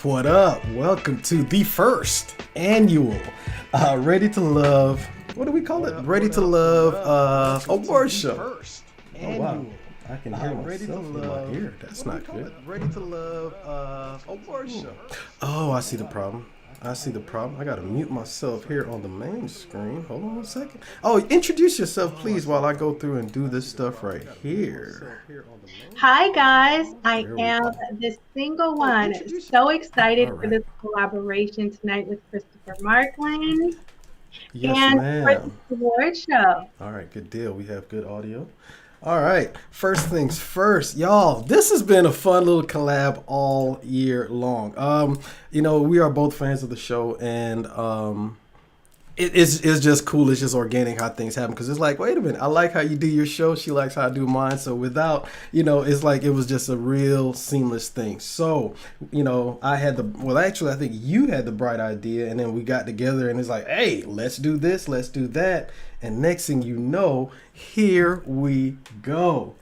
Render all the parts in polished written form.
What up? Welcome to the first annual Ready to Love. What do we call it? Ready to Love Award Show. Oh wow, I can hear myself in my ear. That's not good. Ready to Love Award Show. Oh, I see the problem. I gotta mute myself here on the main screen. Hold on 1 second. Oh, introduce yourself, please, while I go through and do this stuff right here. Hi guys, I am the single one. So excited for this collaboration tonight with Christopher Markland and for the award show. All right, good deal. We have good audio. All right, first things first, y'all. This has been a fun little collab all year long. We are both fans of the show, and it's just cool. It's just organic how things happen, because it's like, wait a minute, I like how you do your show. She likes how I do mine. So without, it's like it was just a real seamless thing. So, I think you had the bright idea, and then we got together, and it's like, hey, let's do this, let's do that. And next thing you know, here we go.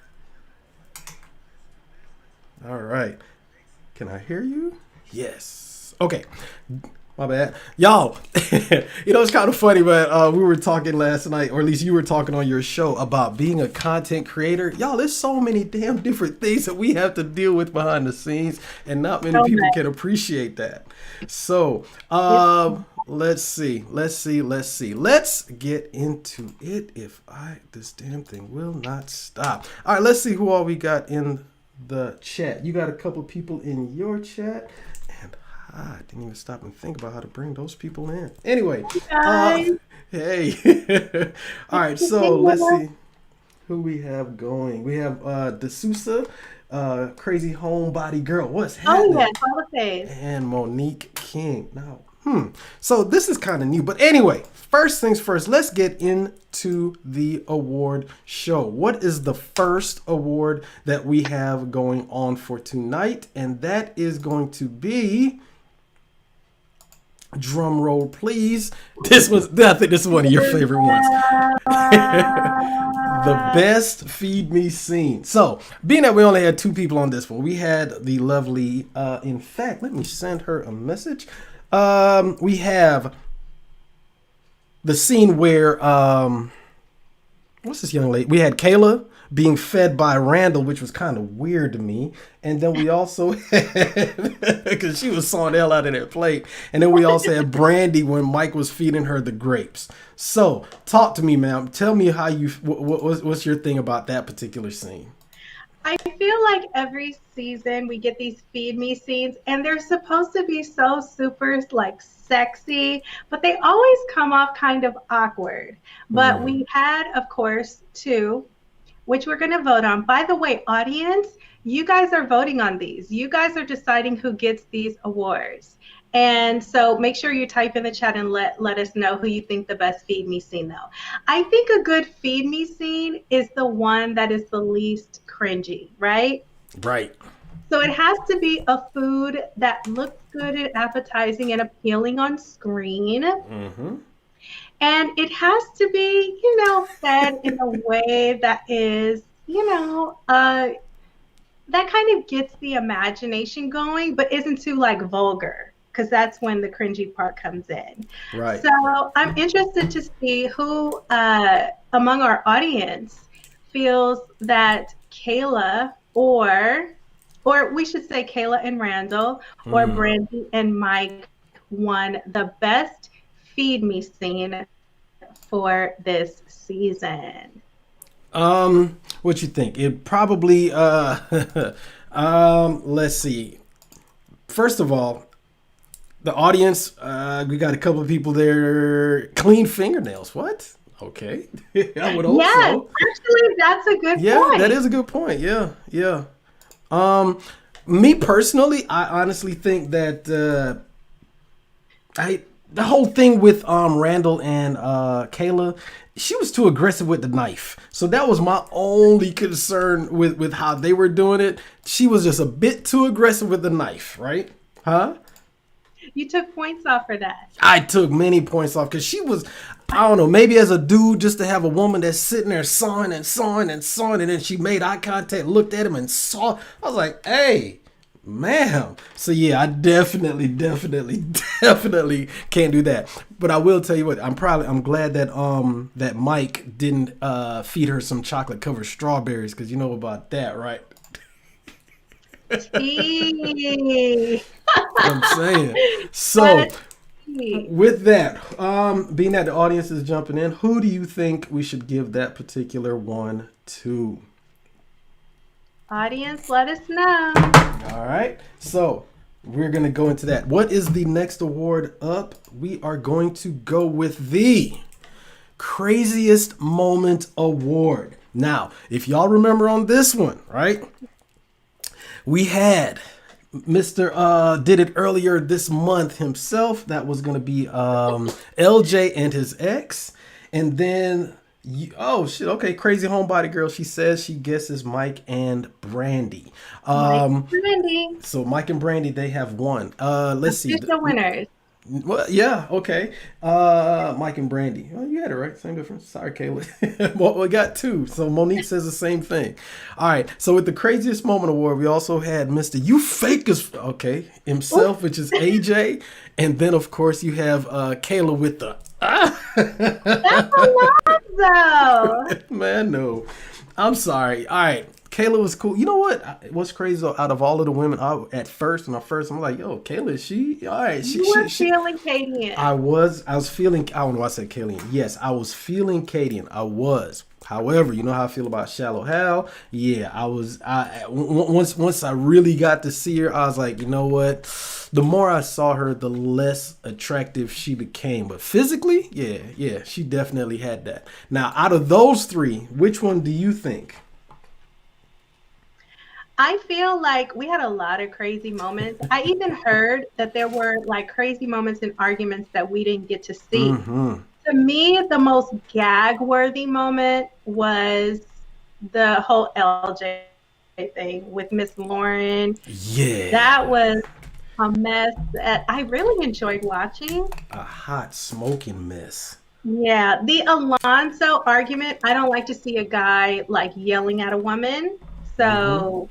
All right. Can I hear you? Yes. Okay. My bad. Y'all, it's kind of funny, but we were talking last night, or at least you were talking on your show, about being a content creator. Y'all, there's so many damn different things that we have to deal with behind the scenes, and not many people can appreciate that. So, let's see. Let's get into it. This damn thing will not stop. All right, let's see who all we got in the chat. You got a couple people in your chat, and I didn't even stop and think about how to bring those people in. Anyway, hey. All right, so let's see who we have going. We have D'Souza, Crazy Homebody Girl. What's happening? Oh yeah, Hall of Fame. And Monique King. Now, so this is kind of new, but anyway, first things first, let's get into the award show. What is the first award that we have going on for tonight? And that is going to be, drum roll please. I think this is one of your favorite ones. The best Feed Me scene. So, being that we only had two people on this one, we had the lovely, in fact, let me send her a message. We have the scene where, what's this young lady? We had Kayla being fed by Randall, which was kind of weird to me. And then we also had, because she was sawing the hell out of that plate. And then we also had Brandy when Mike was feeding her the grapes. So talk to me, ma'am. Tell me how what's your thing about that particular scene? I feel like every season we get these feed me scenes, and they're supposed to be so super like sexy, but they always come off kind of awkward. But we had, of course, two, which we're going to vote on. By the way, audience, you guys are voting on these. You guys are deciding who gets these awards. And so make sure you type in the chat and let us know who you think the best feed me scene though. I think a good feed me scene is the one that is the least cringy, right? Right. So it has to be a food that looks good and appetizing and appealing on screen. Mm-hmm. And it has to be, fed in a way that is, that kind of gets the imagination going, but isn't too like vulgar, because that's when the cringy part comes in. Right. So I'm interested to see who among our audience feels that Kayla or we should say Kayla and Randall or Brandy and Mike won the best feed me scene for this season. What you think? It probably let's see. First of all, the audience, we got a couple of people there. Clean fingernails. What? Okay. I would hope so. Actually, that's a good point. Yeah, that is a good point. Yeah. Me personally, I honestly think that the whole thing with Randall and Kayla, she was too aggressive with the knife. So that was my only concern with how they were doing it. She was just a bit too aggressive with the knife, right? Huh? You took points off for that. I took many points off because she was, I don't know, maybe as a dude, just to have a woman that's sitting there sawing, and then she made eye contact, looked at him and saw. I was like, hey, Ma'am. So yeah, I definitely can't do that. But I will tell you what, I'm glad that that Mike didn't feed her some chocolate covered strawberries, because you know about that, right? Tea. I'm saying. So That's tea. with that, being that the audience is jumping in, who do you think we should give that particular one to? Audience, let us know. All right. So we're going to go into that. What is the next award up? We are going to go with the Craziest Moment Award. Now, if y'all remember on this one, right? We had Mr. Did it earlier this month himself. That was going to be LJ and his ex. And then, oh shit, okay, Crazy Homebody Girl. She says she guesses Mike and Brandy. Brandy. So Mike and Brandy, they have won. Let's see. Official winners. Well, yeah, okay. Mike and Brandy. Oh, you had it right. Same difference. Sorry, Kayla. Well, we got two. So Monique says the same thing. All right. So with the Craziest Moment Award, we also had Mr. You Fake as okay himself, which is AJ, and then of course you have Kayla with the That's Alonzo. man. No, I'm sorry. All right. Kayla was cool. You know what? What's crazy though, out of all of the women, at first, I'm like, yo, Kayla, is she all right? You were feeling Cadian. I was feeling. I don't know why I said Kalian. Yes, I was feeling Cadian. I was. However, you know how I feel about Shallow Hal. Yeah, once I really got to see her, I was like, you know what? The more I saw her, the less attractive she became. But physically, yeah, she definitely had that. Now, out of those three, which one do you think? I feel like we had a lot of crazy moments. I even heard that there were like crazy moments and arguments that we didn't get to see. Mm-hmm. To me, the most gag-worthy moment was the whole LJ thing with Miss Lauren. Yeah. That was a mess that I really enjoyed watching. A hot smoking mess. Yeah, the Alonzo argument, I don't like to see a guy like yelling at a woman. So,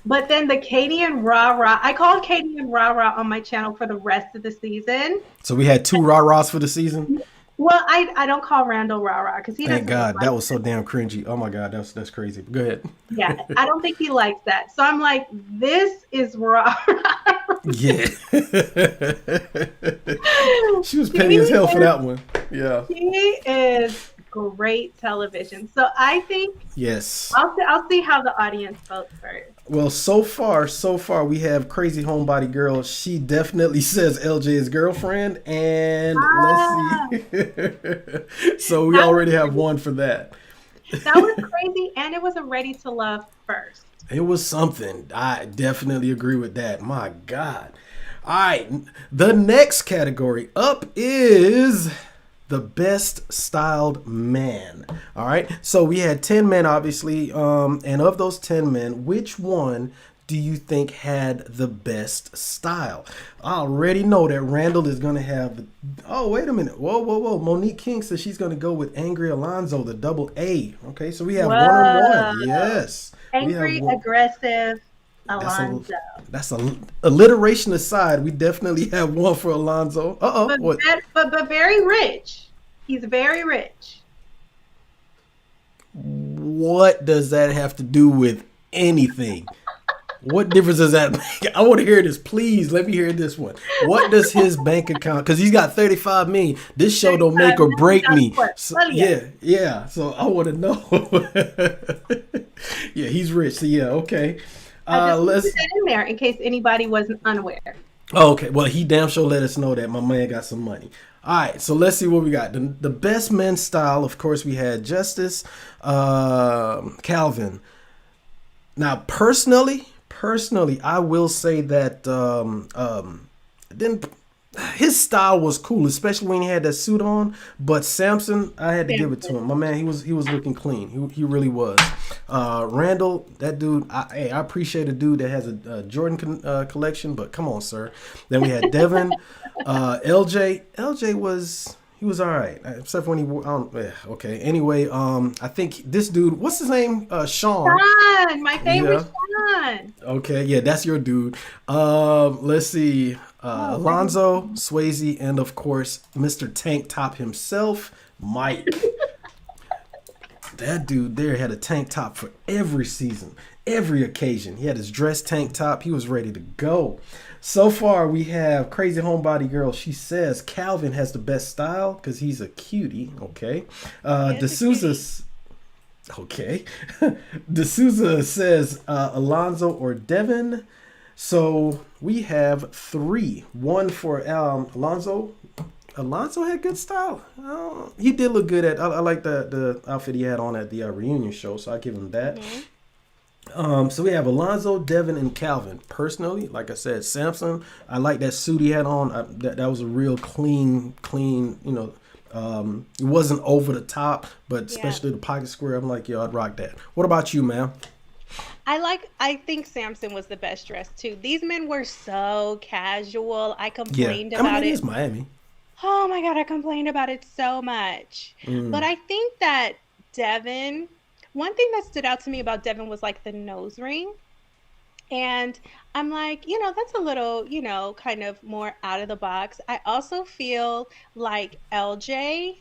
but then the Cadian rah-rah, I called Cadian rah-rah on my channel for the rest of the season. So we had two rah-rahs for the season? Well, I don't call Randall rah-rah because he doesn't. Thank God. Like That was so damn cringy. Oh my God, that's crazy. Go ahead. Yeah, I don't think he likes that. So I'm like, this is rah-rah. Yeah. She was petty as hell for that one. Yeah. He is great television. So I think yes. I'll see how the audience votes first. Well, so far we have Crazy Homebody Girl. She definitely says LJ's girlfriend, and let's see. So we already have one for that. That was crazy, and it was a Ready to Love first. It was something. I definitely agree with that. My God. All right. The next category up is the Best Styled Man. All right. So we had 10 men, obviously. And of those 10 men, which one do you think had the best style? I already know that Randall is going to have. Oh, wait a minute. Whoa. Monique King says she's going to go with Angry Alonzo, the double A. Okay. So we have 1-on-1. Yes. Angry, aggressive Alonzo. That's a alliteration aside. We definitely have one for Alonzo. But very rich. He's very rich. What does that have to do with anything? What difference does that make? I want to hear this. Please let me hear this one. What does his bank account? Because he's got 35 million. This show don't make or break me. So, yeah. So I want to know. Yeah, he's rich. So yeah, okay. Let's put that in there in case anybody wasn't unaware. Oh, okay. Well, he damn sure let us know that my man got some money. All right, so let's see what we got. The best men's style, of course, we had Justice, Calvin. Now, personally, I will say that then his style was cool, especially when he had that suit on. But Samson, I had to give it to him. My man, he was looking clean. He really was. Randall, that dude, I appreciate a dude that has a Jordan collection, but come on, sir. Then we had Devin, LJ was. He was all right, except when he okay. Anyway, I think this dude, what's his name? Sean. Sean, my favorite on. Okay, yeah, that's your dude. Let's see. Alonzo, Swayze, and of course, Mr. Tank Top himself, Mike. That dude there had a tank top for every season, every occasion. He had his dress tank top. He was ready to go. So far, we have Crazy Homebody Girl. She says Calvin has the best style because he's a cutie. Okay. D'Souza. Okay. D'Souza says Alonzo or Devin. So we have 3. 1 for Alonzo. Alonzo had good style. He did look good at. I like the outfit he had on at the reunion show, so I give him that. Mm-hmm. So we have Alonzo, Devin, and Calvin. Personally, like I said, Samson. I like that suit he had on. That was a real clean. You know, it wasn't over the top, but especially the pocket square. I'm like, yo, I'd rock that. What about you, ma'am? I think Samson was the best dressed too. These men were so casual. I complained about it. It is Miami. Oh my God, I complained about it so much. But I think that Devin, one thing that stood out to me about Devin was like the nose ring. And I'm like, that's a little, kind of more out of the box. I also feel like LJ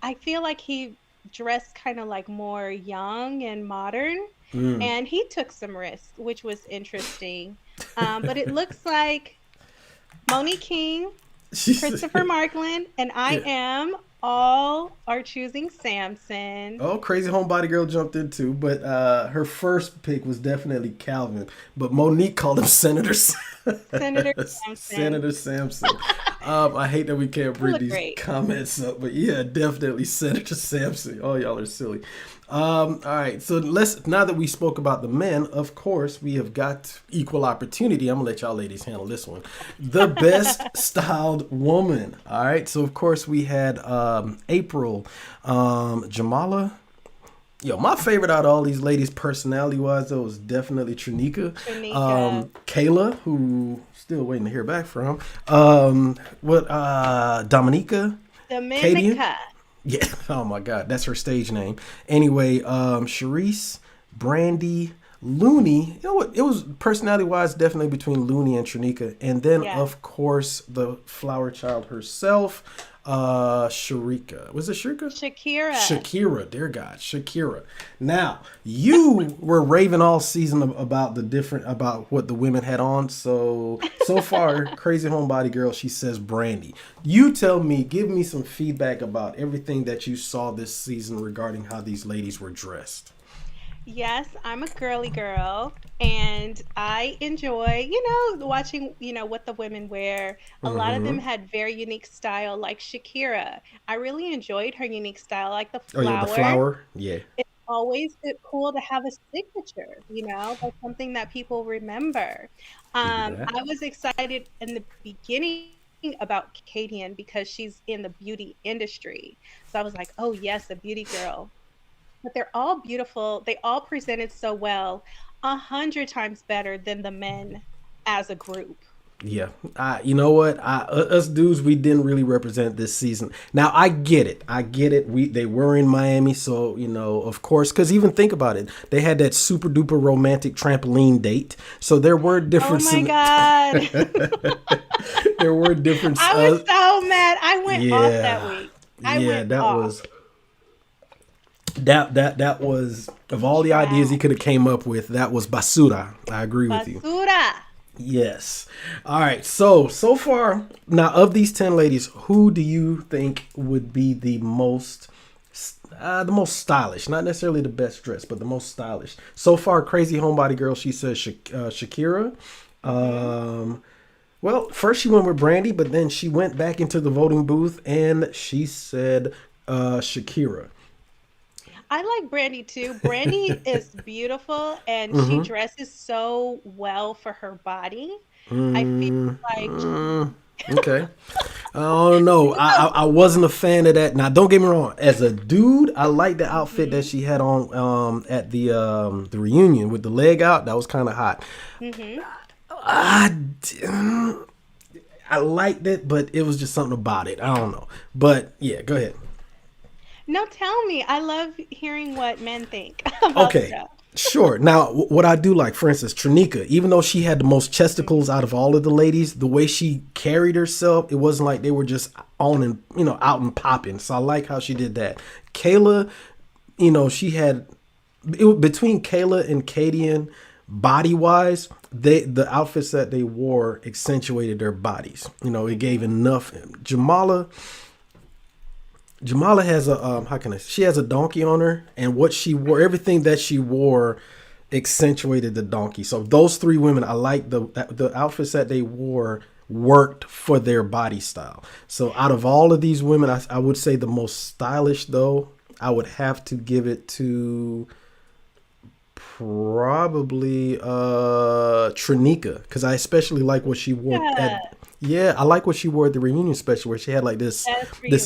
I feel like he dressed kind of like more young and modern. And he took some risks, which was interesting. But it looks like Monique King, Christopher Markland, and I am all are choosing Samson. Oh, Crazy Homebody Girl jumped in too, but her first pick was definitely Calvin. But Monique called him Senator Samson. Senator Samson. I hate that we can't bring these comments up, but yeah, definitely Senator Samson. Oh, y'all are silly. All right, so now that we spoke about the men, of course, we have got equal opportunity. I'm gonna let y'all ladies handle this one. The best styled woman. All right, so of course we had April, Jamala. Yo, my favorite out of all these ladies, personality-wise, though, was definitely Trinika. Kayla, who still waiting to hear back from. Dominica. Dominica. Yeah. Oh my God, that's her stage name. Anyway, Charisse, Brandy, Looney. You know what? It was personality-wise definitely between Looney and Trinika, and then of course the flower child herself, Sharika. Was it Sharika? Shakira. Dear God, Shakira. Now you were raving all season about what the women had on. So far, Crazy Homebody Girl, she says Brandy. You tell me, give me some feedback about everything that you saw this season regarding how these ladies were dressed. Yes, I'm a girly girl, and I enjoy, watching, what the women wear. A lot of them had very unique style, like Shakira. I really enjoyed her unique style, like the flower. Oh, yeah, the flower? Yeah. It's always cool to have a signature, that's something that people remember. I was excited in the beginning about Kadian because she's in the beauty industry. So I was like, oh, yes, a beauty girl. But they're all beautiful. They all presented so well, 100 times better than the men as a group. Yeah. You know what? Us dudes, we didn't really represent this season. Now, I get it. They were in Miami. So, of course, because even think about it. They had that super duper romantic trampoline date. So there were differences. Oh, my God. There were differences. I was so mad. I went off that week. That was of all the ideas he could have came up with, that was basura. I agree with you. Basura. Yes. All right. So far, now of these 10 ladies, who do you think would be the most stylish? Not necessarily the best dressed, but the most stylish. So far, Crazy Homebody Girl, she says Shakira. Well, first she went with Brandy, but then she went back into the voting booth and she said Shakira. I like Brandy too. Brandy is beautiful and she dresses so well for her body. I feel like okay. I don't know. I wasn't a fan of that. Now, don't get me wrong. As a dude, I like the outfit that she had on at the reunion with the leg out. That was kind of hot. I liked it, but it was just something about it. I don't know. But yeah, go ahead. No, tell me. I love hearing what men think about stuff. Sure. Now, what I do like, for instance, Trinika, even though she had the most chesticles out of all of the ladies, the way she carried herself, it wasn't like they were just on and, out and popping. So I like how she did that. Kayla, she had, between Kayla and Kadian, body wise, the outfits that they wore accentuated their bodies. It gave enough. Jamala has she has a donkey on her, and what she wore, everything that she wore accentuated the donkey. So those three women, I like the outfits that they wore worked for their body style. So out of all of these women, I would say the most stylish, though, I would have to give it to probably Trinika, because I especially like what she wore I like what she wore at the reunion special, where she had like this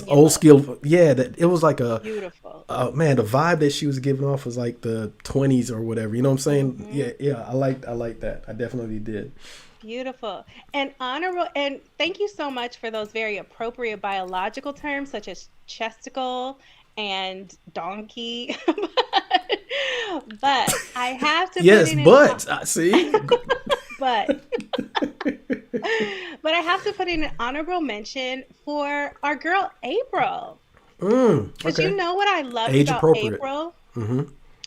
old school. That it was like a beautiful. Man, the vibe that she was giving off was like the 20s or whatever. You know what I'm saying? Mm-hmm. Yeah. I like that. I definitely did. Beautiful and honorable, and thank you so much for those very appropriate biological terms such as chesticle and donkey. But I have to see. But I have to put in an honorable mention for our girl April. Because you know what I loved about April? Mm-hmm.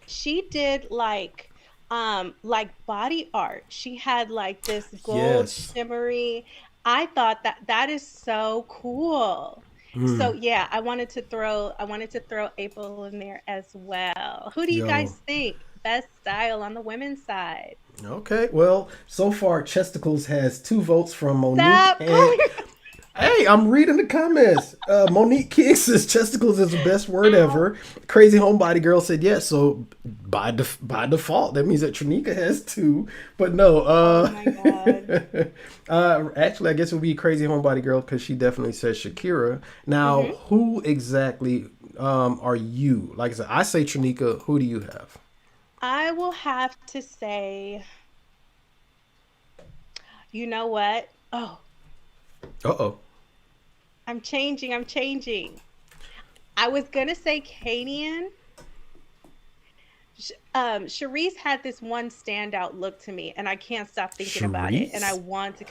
She did like body art. She had like this gold shimmery. I thought that is so cool. So yeah, I wanted to throw April in there as well. Who do you guys think best style on the women's side? Okay, well, so far Chesticles has 2 votes from Monique. Hey, I'm reading the comments. Monique King says Chesticles is the best word ever. Crazy Homebody Girl said yes. So by default, that means that Trinika has 2. But no. Oh my God. Actually, I guess it would be Crazy Homebody Girl because she definitely says Shakira. Now, who exactly are you? Like I said, I say Trinika. Who do you have? I will have to say, you know what? Oh. Uh-oh. I'm changing. I was going to say Kadian. Charisse had this one standout look to me, and I can't stop thinking about it. And I want to,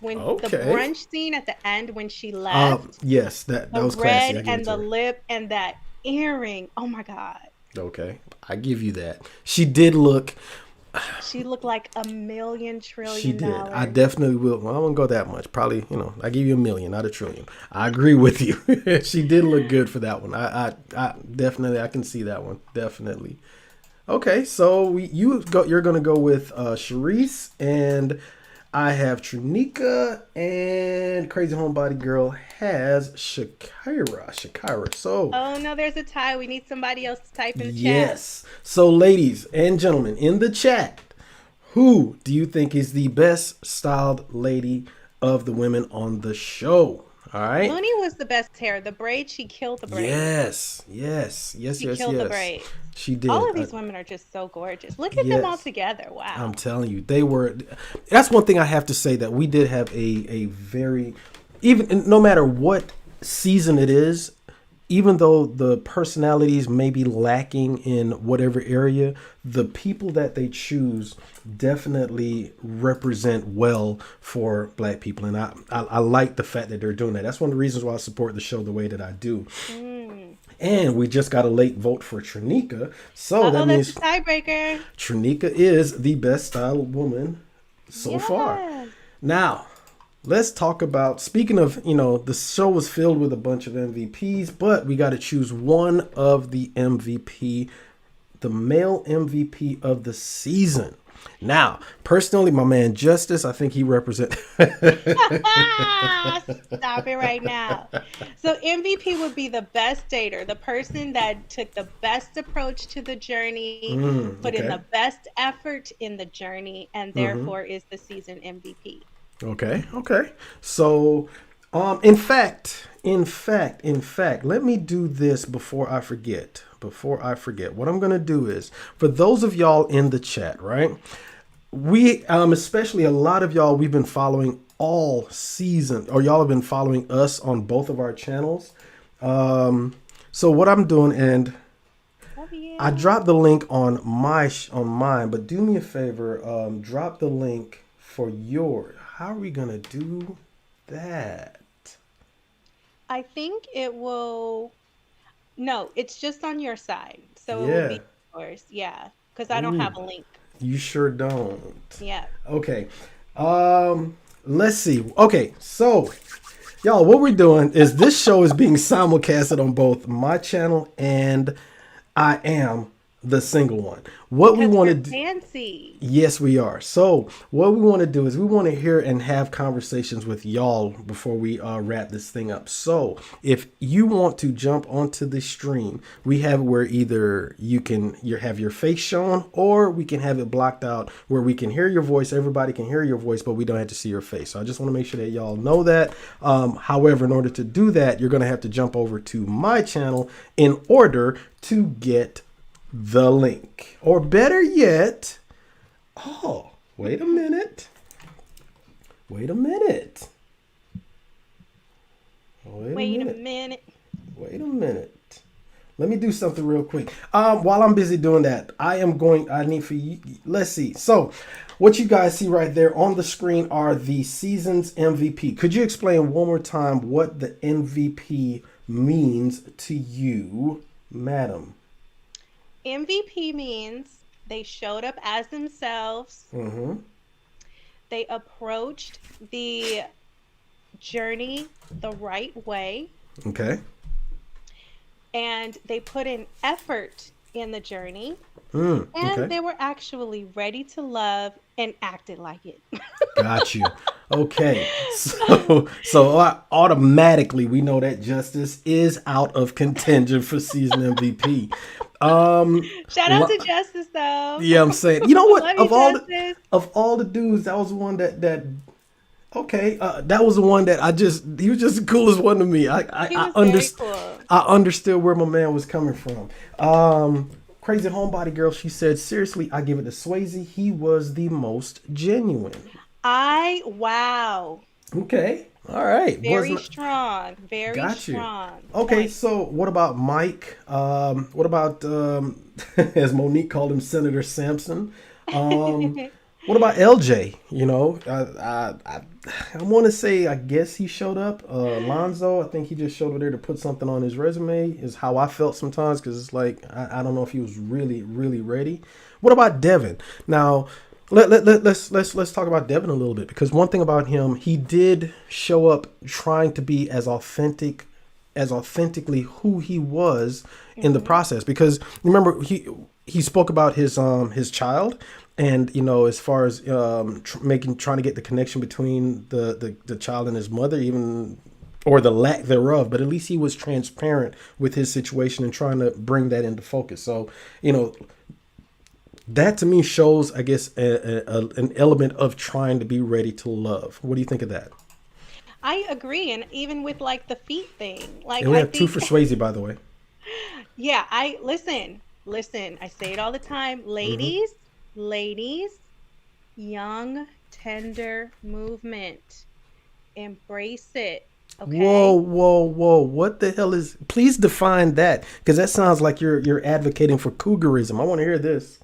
when the brunch scene at the end when she left. Yes, that was classy. The red and the lip and that earring. Oh my God. Okay, I give you that. She did look. She looked like $1 million trillion. She did. I definitely will. Well, I won't go that much. Probably, I give you $1 million, not $1 trillion. I agree with you. She did look good for that one. I definitely, I can see that one. Definitely. Okay, so you're gonna go with Charisse, and I have Trinika, and Crazy Homebody Girl has Shakira. So oh no, there's a tie. We need somebody else to type in the chat. Yes. So ladies and gentlemen in the chat, who do you think is the best styled lady of the women on the show? All right. Mooney was the best hair. The braid, she killed the braid. Yes. She killed the braid. She did. All of these women are just so gorgeous. Look at them all together. Wow. I'm telling you, they were. That's one thing I have to say, that we did have a very, even no matter what season it is, even though the personalities may be lacking in whatever area, the people that they choose definitely represent well for Black people. And I like the fact that they're doing that. That's one of the reasons why I support the show the way that I do. And we just got a late vote for Trinika. So that means that's a tiebreaker. Trinika is the best styled woman so far. Now, let's talk about, speaking of, the show was filled with a bunch of MVPs, but we got to choose one of the MVP, the male MVP of the season. Now, personally, my man Justice, I think he represents. Stop it right now. So MVP would be the best dater, the person that took the best approach to the journey, put in the best effort in the journey, and therefore is the season MVP. Okay. So, in fact, let me do this before I forget. What I'm going to do is, for those of y'all in the chat, right? We, especially a lot of y'all, we've been following all season, or y'all have been following us on both of our channels. So what I'm doing, and yeah. I dropped the link on on mine, but do me a favor, drop the link for yours. How are we gonna do that? I think it will. No, it's just on your side, so it will Yeah. be yours. Yeah, because I don't Ooh, have a link. you sure don't. Yeah. Okay. Let's see. Okay, so y'all, what we're doing is this show is being simulcasted on both my channel and I Am the Single One. What we Because want to we're do. fancy. Yes, we are. So what we want to do is we want to hear and have conversations with y'all before we wrap this thing up. So if you want to jump onto the stream, we have where either you have your face shown, or we can have it blocked out where we can hear your voice. Everybody can hear your voice, but we don't have to see your face. So I just want to make sure that y'all know that. However, in order to do that, you're going to have to jump over to my channel in order to get the link. Or better yet, oh, wait a minute. Wait a minute. Wait a minute. Wait a minute. Let me do something real quick. While I'm busy doing that, I need for you. Let's see. So what you guys see right there on the screen are the season's MVP. Could you explain one more time what the MVP means to you, madam? MVP means they showed up as themselves. Mm-hmm. They approached the journey the right way. Okay. And they put in effort in the journey. Okay. And they were actually ready to love and acted like it. Got you. Okay. So automatically we know that Justice is out of contention for season MVP. Shout out to Justice though. Yeah, I'm saying. You know what? Love you, Of all the dudes, that was the one that okay, that was the one that he was just the coolest one to me. I understood where my man was coming from. Crazy Homebody Girl, she said, seriously, I give it to Swayze. He was the most genuine. Wow. Okay. All right. Very strong. Very Got you. strong. Okay, Point. so what about Mike? What about, as Monique called him, Senator Sampson? What about LJ? You know, I want to say, I guess he showed up. Lonzo, I think he just showed up there to put something on his resume, is how I felt sometimes, because it's like, I don't know if he was really, really ready. What about Devin? Now, let's talk about Devin a little bit, because one thing about him, he did show up trying to be as authentically who he was in the process, because remember he spoke about his child, and you know, as far as trying to get the connection between the child and his mother, even, or the lack thereof, but at least he was transparent with his situation and trying to bring that into focus. So, you know, that to me shows, I guess, an element of trying to be ready to love. What do you think of that? I agree, and even with like the feet thing, like, and we have 2 for Swayze, by the way. Yeah, listen. I say it all the time, ladies, young, tender movement. Embrace it. Okay. Whoa! What the hell is? Please define that, because that sounds like you're advocating for cougarism. I want to hear this.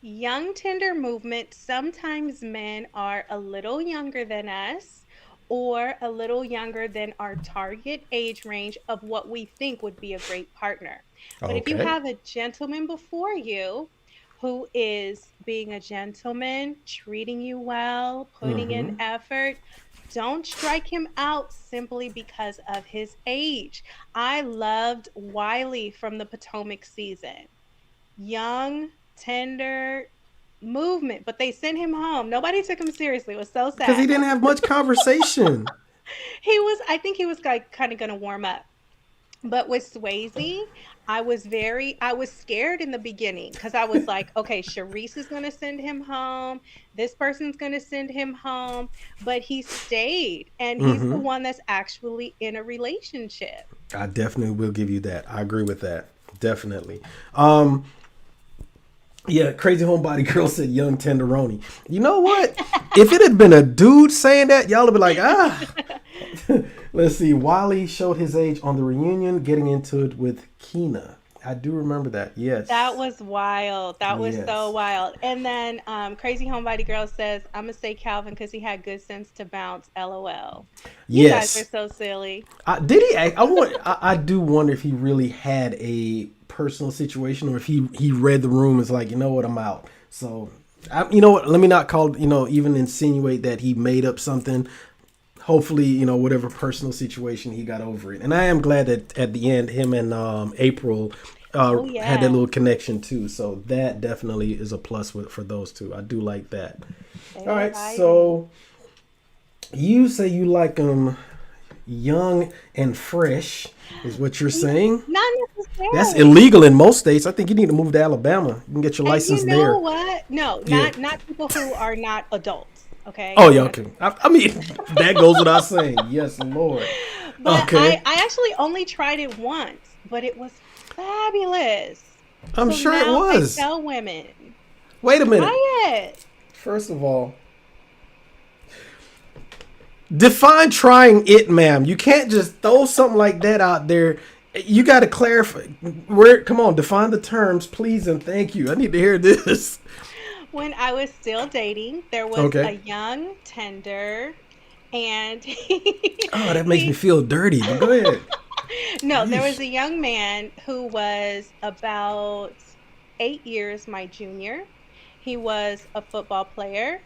Young, tender movement. Sometimes men are a little younger than us, or a little younger than our target age range of what we think would be a great partner. But if you have a gentleman before you who is being a gentleman, treating you well, putting in effort, don't strike him out simply because of his age. I loved Wiley from the Potomac season. Young, tender movement, but they sent him home. Nobody took him seriously. It was so sad. Because he didn't have much conversation. I think he was like kind of going to warm up. But with Swayze, I was scared in the beginning, because I was like, okay, Sharice is going to send him home. This person's going to send him home. But he stayed, and he's the one that's actually in a relationship. I definitely will give you that. I agree with that. Definitely. Yeah, Crazy Homebody Girl said young tenderoni. You know what? If it had been a dude saying that, y'all would be like, Let's see. Wiley showed his age on the reunion, getting into it with Keena. I do remember that. Yes. That was wild. That was so Yes. wild. And then Crazy Homebody Girl says, I'm gonna say Calvin because he had good sense to bounce. LOL. You guys are Yes. so silly. Did he? I do wonder if he really had a personal situation, or if he read the room and was like, you know what, I'm out. So, you know what? Let me not call, even insinuate that he made up something. Hopefully, whatever personal situation, he got over it. And I am glad that at the end, him and April Oh had that yeah. little connection too. So that definitely is a plus for those two. I do like that. They All were right, vibing. so you say you like them young and fresh, is what you're saying. Not That's necessarily. illegal in most states. I think you need to move to Alabama. You can get your And license you know there. what? No, Yeah. not people who are not adults. Okay. Oh, yeah, Not, okay. I mean, that goes without saying. Yes, Lord. but Okay. I actually only tried it once, but it was fabulous. I'm So sure it now I was. tell women, Wait a minute. try it. First of all, define trying it, ma'am. You can't just throw something like that out there. You got to clarify. Come on, define the terms, please and thank you. I need to hear this. When I was still dating, there was a Okay. young tender, and Oh, that makes me he feel dirty, but go ahead. no, there was Yeesh. a young man who was about 8 years my junior. He was a football player,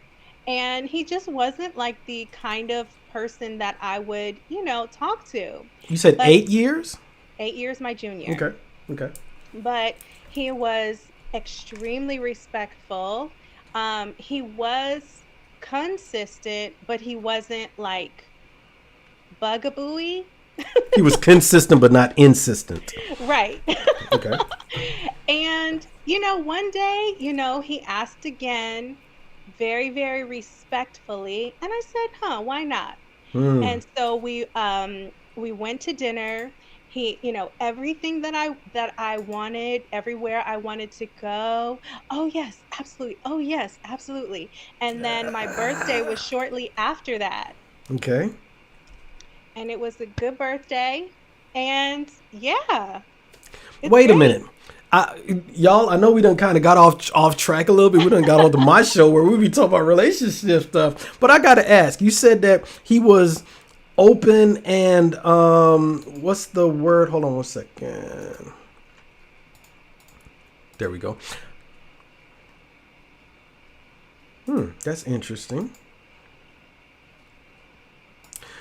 and he just wasn't like the kind of person that I would, talk to. You said But 8 years? 8 years my junior. Okay. Okay. But he was extremely respectful. He was consistent, but he wasn't like bugabooey. He was consistent but not insistent. Right. Okay. And, one day, he asked again, very, very respectfully. And I said, huh, why not? Hmm. And so we went to dinner. He, everything that I wanted, everywhere I wanted to go. Oh yes, absolutely. Oh yes, absolutely. And then my birthday was shortly after that. Okay. And it was a good birthday. And yeah, it's Wait a great. minute. Y'all, I know we done kind of got off track a little bit. We done got onto my show where we be talking about relationship stuff. But I gotta ask, you said that he was open and what's the word? Hold on one second. There we go. That's interesting.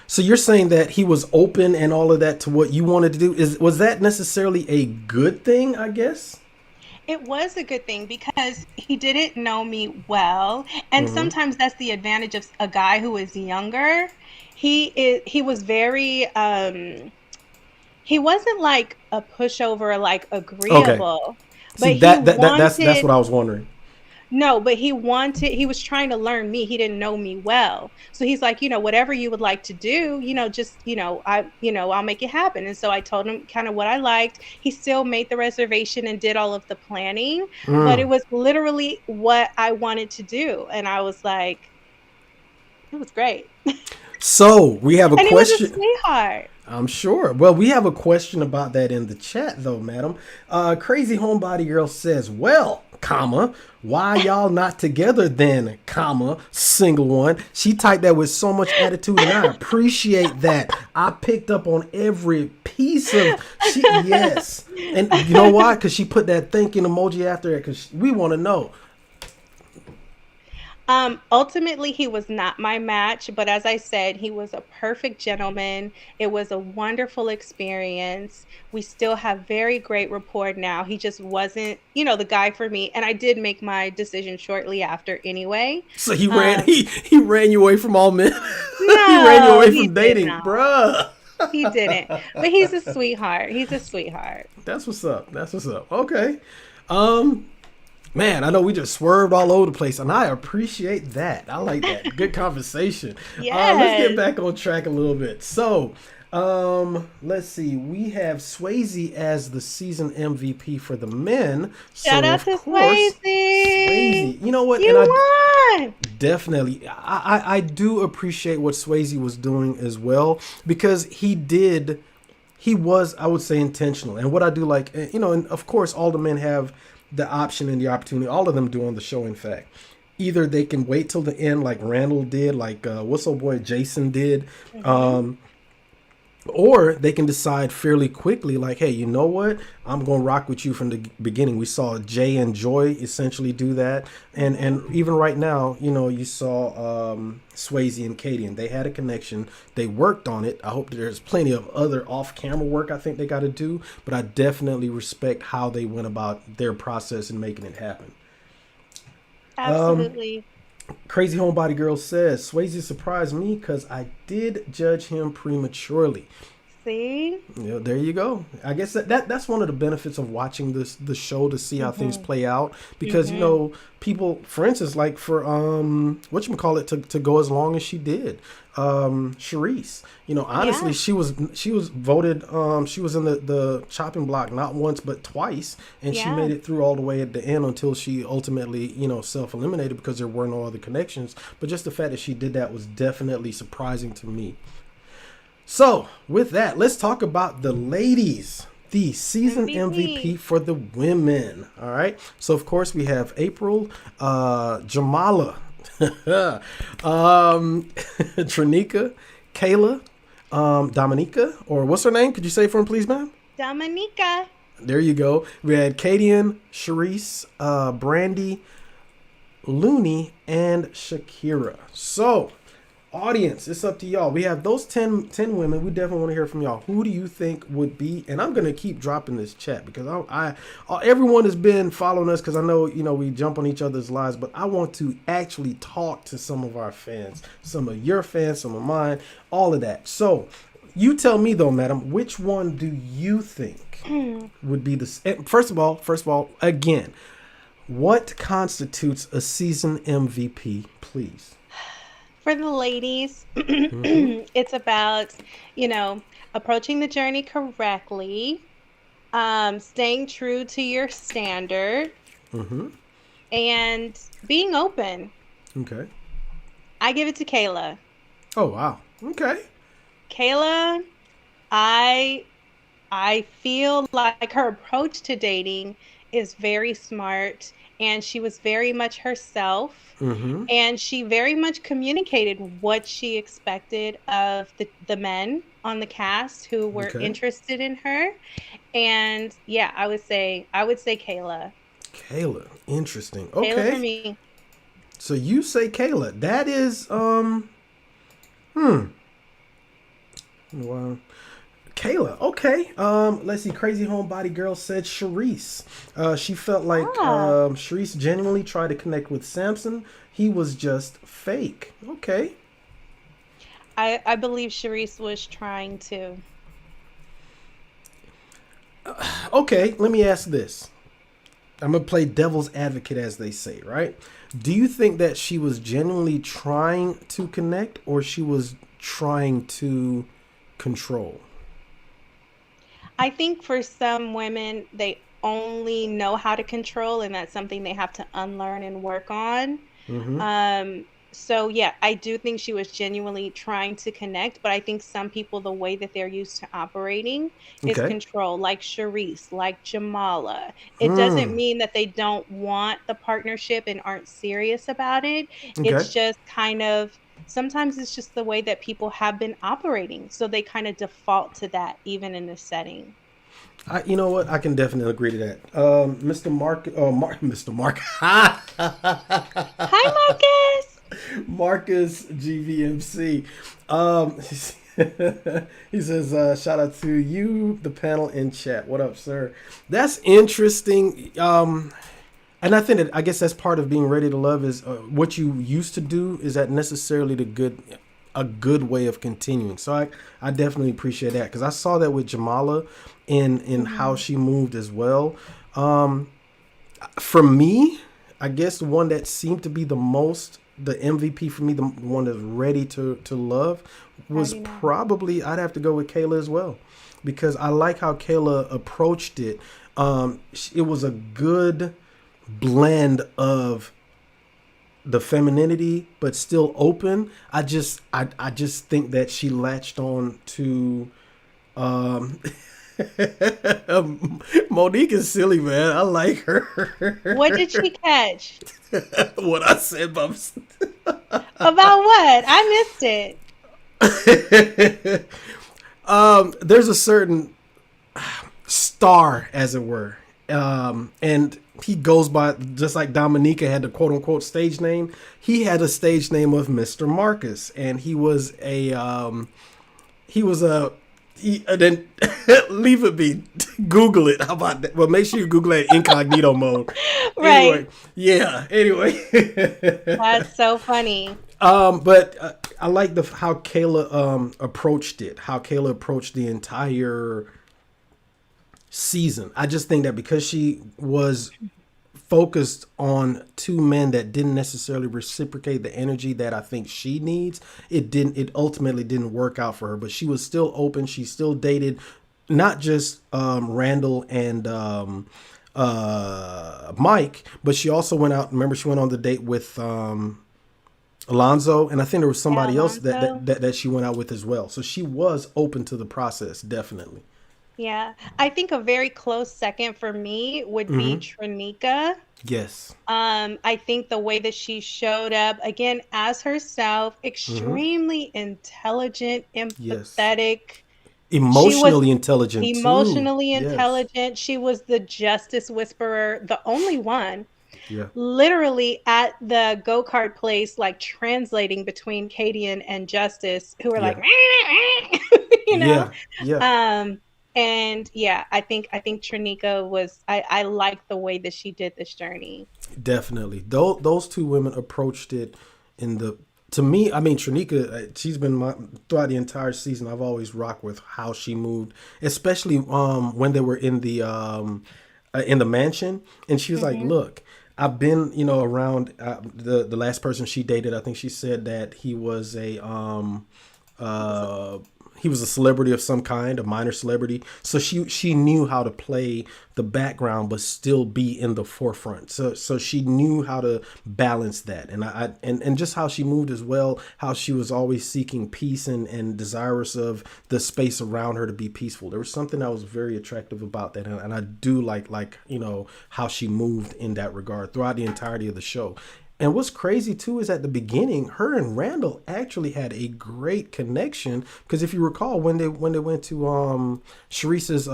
So you're saying that he was open and all of that to what you wanted to do. Was that necessarily a good thing, I guess? It was a good thing because he didn't know me well, and Mm-hmm. sometimes that's the advantage of a guy who is younger. He was very he wasn't like a pushover, like Okay. agreeable, See but he that's wanted what I was wondering. no, but he was trying to learn me. He didn't know me well. So he's like, whatever you would like to do, just, I'll make it happen. And so I told him kind of what I liked. He still made the reservation and did all of the planning, but it Mm. was literally what I wanted to do. And I was like, it was great. So we have a And he was a question. sweetheart. I'm sure. Well, we have a question about that in the chat, though, madam. Crazy Homebody Girl says, well, comma, why y'all not together then, comma, single one. She typed that with so much attitude, and I appreciate that. I picked up on every piece of yes. And you know why? Because she put that thinking emoji after it, because we want to know. Ultimately, he was not my match, but as I said, he was a perfect gentleman. It was a wonderful experience. We still have very great rapport now. He just wasn't, the guy for me. And I did make my decision shortly after anyway. So he ran Um, he ran you away from all men. He ran you no, away he from did dating, not. bruh. He didn't. But he's a sweetheart. He's a sweetheart. That's what's up. That's what's up. Okay. Um, Man, I know we just swerved all over the place, and I appreciate that. I like that. Good conversation. Let's get Yes. back on track a little bit. So, let's see. We have Swayze as the season MVP for the men. Shout So, out of to course, Swayze. Swayze. You know what? And You I won. definitely, I do appreciate what Swayze was doing as well, because he was, I would say, intentional. And what I do like, and of course, all the men have the option and the opportunity. All of them do on the show, in fact. Either they can wait till the end, like Randall did, like what's old boy Jason did, or they can decide fairly quickly, like, hey, you know what? I'm going to rock with you from the beginning. We saw Jay and Joy essentially do that. And even right now, you saw Swayze and Katie, and they had a connection. They worked on it. I hope there's plenty of other off-camera work I think they got to do. But I definitely respect how they went about their process and making it happen. Absolutely. Crazy Homebody Girl says, Swayze surprised me because I did judge him prematurely. See? There you go. I guess that's one of the benefits of watching the show, to see how things play out. Because, people, for instance, like for, whatchamacallit, to go as long as she did. Charisse, honestly, she was voted, she was in the chopping block not once but twice, and she made it through all the way at the end until she ultimately self-eliminated because there were no other connections. But just the fact that she did that was definitely surprising to me. So with that, let's talk about the ladies, the season MVP for the women. All right, so of course we have April, Jamala, Trinika, Kayla, Dominica, or what's her name? Could you say it for him, please, ma'am? Dominica. There you go. We had Kadian, Charisse, Brandy, Looney, and Shakira. So, audience, it's up to y'all. We have those 10 women. We definitely want to hear from y'all. Who do you think would be? And I'm going to keep dropping this chat because everyone has been following us, because I know, we jump on each other's lives, but I want to actually talk to some of our fans, some of your fans, some of mine, all of that. So you tell me though, madam, which one do you think would be the, first of all, again, what constitutes a season MVP, please? For the ladies, it's about, approaching the journey correctly, staying true to your standard, and being open. Okay. I give it to Kayla. Oh, wow. Okay. Kayla, I feel like her approach to dating is very smart, and she was very much herself. And she very much communicated what she expected of the men on the cast who were interested in her. And yeah, I would say Kayla. Kayla, interesting. Okay. Kayla for me. So you say Kayla. That is Wow. Kayla, okay. Let's see. Crazy Homebody Girl said Charisse. She felt like Charisse genuinely tried to connect with Samson. He was just fake. Okay. I believe Charisse was trying to. Okay, let me ask this. I'm going to play devil's advocate, as they say, right? Do you think that she was genuinely trying to connect, or she was trying to control? I think for some women, they only know how to control, and that's something they have to unlearn and work on. So yeah, I do think she was genuinely trying to connect, but I think some people, the way that they're used to operating is control, like Charisse, like Jamala. It doesn't mean that they don't want the partnership and aren't serious about it. It's just kind of, sometimes it's just the way that people have been operating. So they kind of default to that, even in this setting. You know what? I can definitely agree to that. Mr. Mr. Mark. Hi, Marcus. Marcus GVMC. He says, shout out to you, the panel in chat. What up, sir? That's interesting. And I guess that's part of being ready to love is what you used to do. Is that necessarily a good way of continuing? So I definitely appreciate that, because I saw that with Jamala in how she moved as well. For me, I guess the one that seemed to be the MVP for me, the one that's ready to love, was probably, I'd have to go with Kayla as well, because I like how Kayla approached it. It was a good blend of the femininity, but still open. I just think that she latched on to Um, Monique is silly, man. I like her. What did she catch? What I said, Bubs. About what? I missed it. There's a certain star, as it were. And he goes by, just like Dominica had the quote unquote stage name, he had a stage name of Mr. Marcus. And he was then leave it be. Google it. How about that? Well, make sure you Google it in incognito mode. Right. Anyway, yeah. Anyway. That's so funny. But I like how Kayla approached it. How Kayla approached the entire season. I just think that because she was focused on two men that didn't necessarily reciprocate the energy that I think she needs, it ultimately didn't work out for her. But she was still open. She still dated not just Randall and Mike, but she also went out. Remember, she went on the date with Alonzo, and I think there was somebody else that she went out with as well. So she was open to the process, definitely. Yeah. I think a very close second for me would be Trinika. Yes. I think the way that she showed up, again, as herself, extremely intelligent, empathetic. Emotionally intelligent. Emotionally too. intelligent. Yes. She was the justice whisperer, the only one. Yeah. Literally at the go-kart place, like translating between Katie and Justice, who were like, you know? Yeah. And yeah, I think Trinika was, I like the way that she did this journey. Definitely. Those two women approached it to me, I mean, Trinika, she's been throughout the entire season. I've always rocked with how she moved, especially when they were in the mansion, and she was like, "Look, I've been, around the last person she dated. I think she said that he was he was a celebrity of some kind, a minor celebrity. So she knew how to play the background but still be in the forefront. So she knew how to balance that. And just how she moved as well, how she was always seeking peace and desirous of the space around her to be peaceful. There was something that was very attractive about that. And I do like how she moved in that regard throughout the entirety of the show. And what's crazy, too, is at the beginning, her and Randall actually had a great connection. Because if you recall, when they went to Sharice's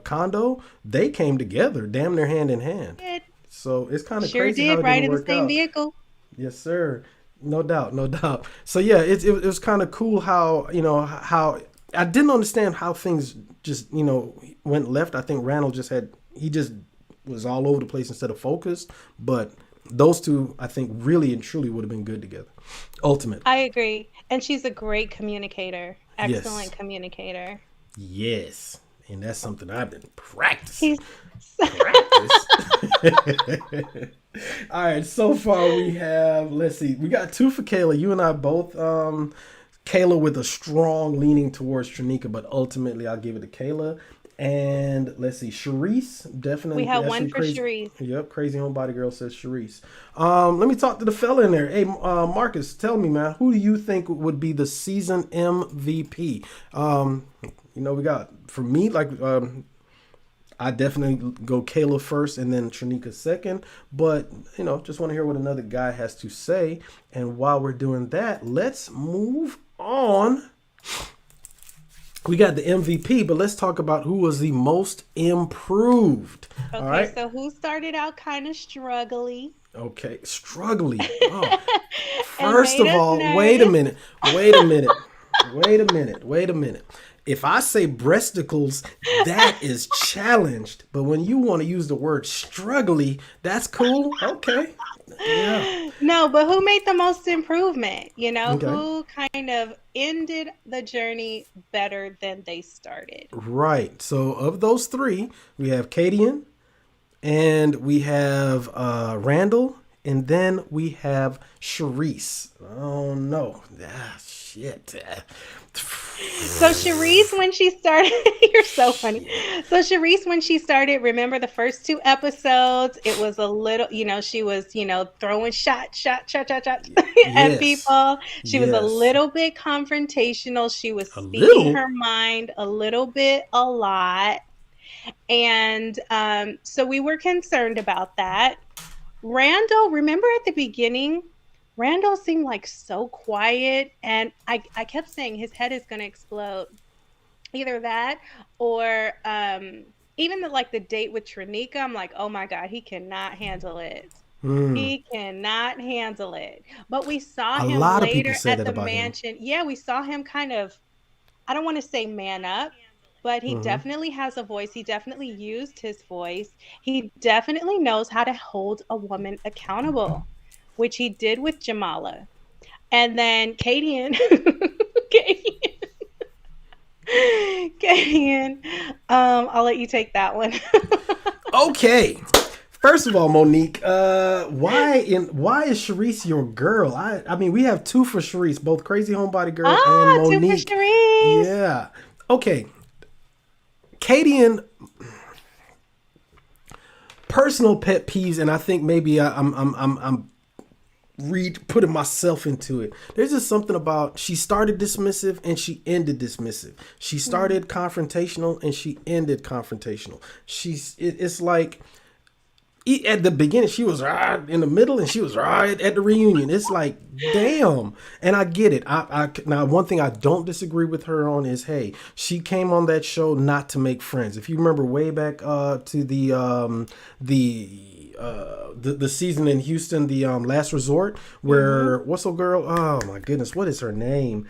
condo, they came together, damn near hand in hand. So it's kind of crazy how it didn't work out. Sure did, right in the same vehicle. Yes, sir. No doubt. So, yeah, it was kind of cool how I didn't understand how things just, went left. I think Randall he just was all over the place instead of focused. But those two, I think, really and truly would have been good together. Ultimately. I agree. And she's a great communicator. Excellent communicator. Yes. And that's something I've been practicing. All right. So far we have, let's see, we got 2 for Kayla. You and I both. Kayla with a strong leaning towards Trinika, but ultimately I'll give it to Kayla. And let's see, Sharice, definitely. We have one for Sharice. Yep, Crazy Homebody Girl says Sharice. Let me talk to the fella in there. Hey, Marcus, tell me, man, who do you think would be the season MVP? We got, for me, I definitely go Kayla first and then Trinika second. But, just want to hear what another guy has to say. And while we're doing that, let's move on. We got the MVP, but let's talk about who was the most improved. Okay, all right? So who started out kind of struggly? Okay, struggly. Oh. First of all, wait a minute. If I say breasticles, that is challenged. But when you want to use the word struggly, that's cool. Okay. Yeah. No, but who made the most improvement? Who kind of ended the journey better than they started? Right. So of those 3, we have Kadian, and we have Randall, And then we have Charisse. Oh no. Shit. So Charisse, when she started, you're so funny. So Charisse, when she started, remember the first 2 episodes, it was a little, she was, throwing shot at people. She was a little bit confrontational. She was speaking her mind a little bit, a lot. And so we were concerned about that. Randall, remember at the beginning, Randall seemed like so quiet, and I kept saying his head is going to explode. Either that or even the date with Trinika, I'm like, oh my God, he cannot handle it. He cannot handle it. But we saw him later at the mansion. Yeah, we saw him kind of, I don't want to say man up, but he definitely has a voice. He definitely used his voice. He definitely knows how to hold a woman accountable, which he did with Jamala. And then Kadian, I'll let you take that one. Okay. First of all, Monique, why is Charisse your girl? I mean, we have 2 for Charisse, both Crazy Homebody Girl and Monique. 2 for Charisse. Yeah. Okay. Kadian, personal pet peeves, and I think maybe I'm putting myself into it. There's just something about, she started dismissive and she ended dismissive. She started confrontational and she ended confrontational. It's like, at the beginning she was right in the middle and she was right at the reunion. It's like, damn. And I get it. Now, one thing I don't disagree with her on is, hey, she came on that show not to make friends. If you remember way back to the season in Houston, the Last Resort, where what's the girl? Oh my goodness, what is her name?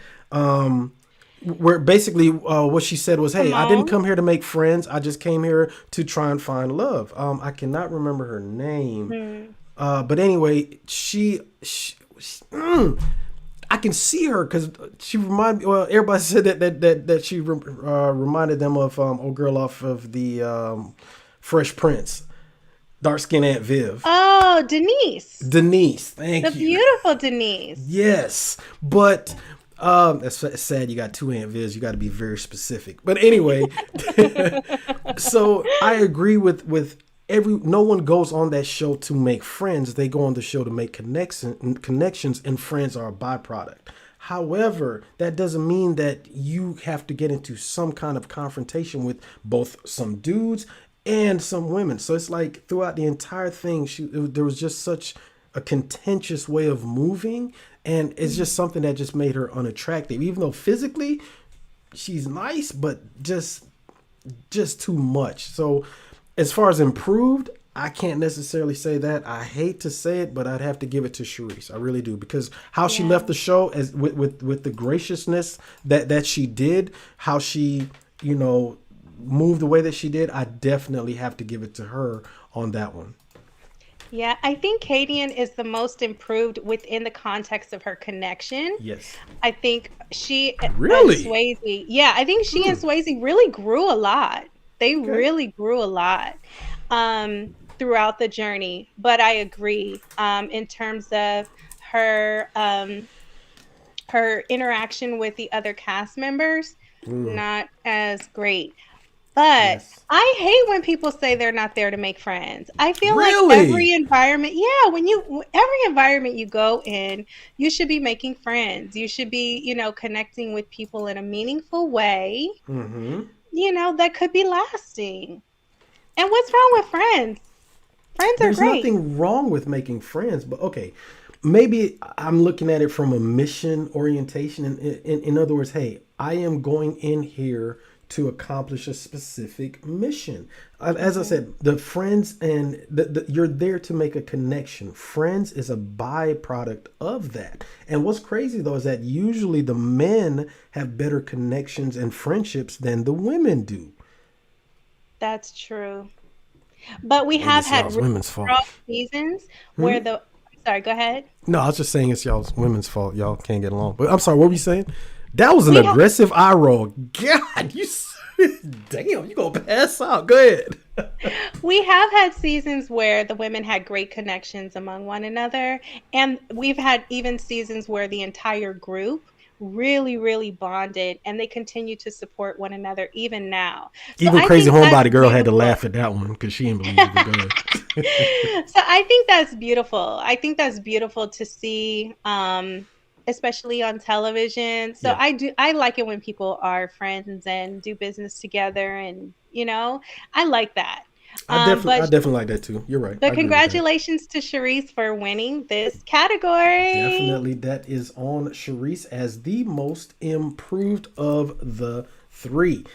Where basically what she said was, hey, I didn't come here to make friends. I just came here to try and find love. I cannot remember her name. But anyway, I can see her because she reminded me, well, everybody said that she reminded them of old girl off of the Fresh Prince. Dark skinned Aunt Viv. Oh, Denise. Thank you. The beautiful Denise. Yes. But it's sad you got 2 Aunt Vivs. You got to be very specific. But anyway, so I agree with no one goes on that show to make friends. They go on the show to make connections, and friends are a byproduct. However, that doesn't mean that you have to get into some kind of confrontation with both some dudes and some women. So it's like throughout the entire thing, there was just such a contentious way of moving, and it's just something that just made her unattractive. Even though physically she's nice, but just too much. So as far as improved, I can't necessarily say that. I hate to say it, but I'd have to give it to Charisse. I really do, because how she left the show as with the graciousness that she did, how she moved the way that she did, I definitely have to give it to her on that one. Yeah, I think Kadian is the most improved within the context of her connection. Yes. I think she really? And Swayze. Yeah, I think she and Swayze really grew a lot. They really grew a lot throughout the journey. But I agree in terms of her her interaction with the other cast members, not as great. But I hate when people say they're not there to make friends. I feel like every environment, every environment you go in, you should be making friends. You should be, connecting with people in a meaningful way, that could be lasting. And what's wrong with friends? Friends are great. There's nothing wrong with making friends, but okay. Maybe I'm looking at it from a mission orientation. In other words, hey, I am going in here to accomplish a specific mission. As I said, the friends and you're there to make a connection. Friends is a byproduct of that. And what's crazy though is that usually the men have better connections and friendships than the women do. That's true. But we have had women's fault seasons where sorry, go ahead. No, I was just saying it's y'all's women's fault. Y'all can't get along. But I'm sorry, what were you saying? That was an aggressive eye roll. God, you. Damn, you gonna pass out. Go ahead. We have had seasons where the women had great connections among one another, and we've had even seasons where the entire group really, really bonded, and they continue to support one another even now. So Even I Crazy think that's Homebody Girl had to beautiful. laugh at that one because she didn't believe it. Go ahead. So I think that's beautiful. I think that's beautiful to see, especially on television. So Yeah. I like it when people are friends and do business together, and I like that. I But definitely like that too. You're right. I but agree with that. congratulations to Charisse for winning this category. Definitely, that is on Charisse as the most improved of the three.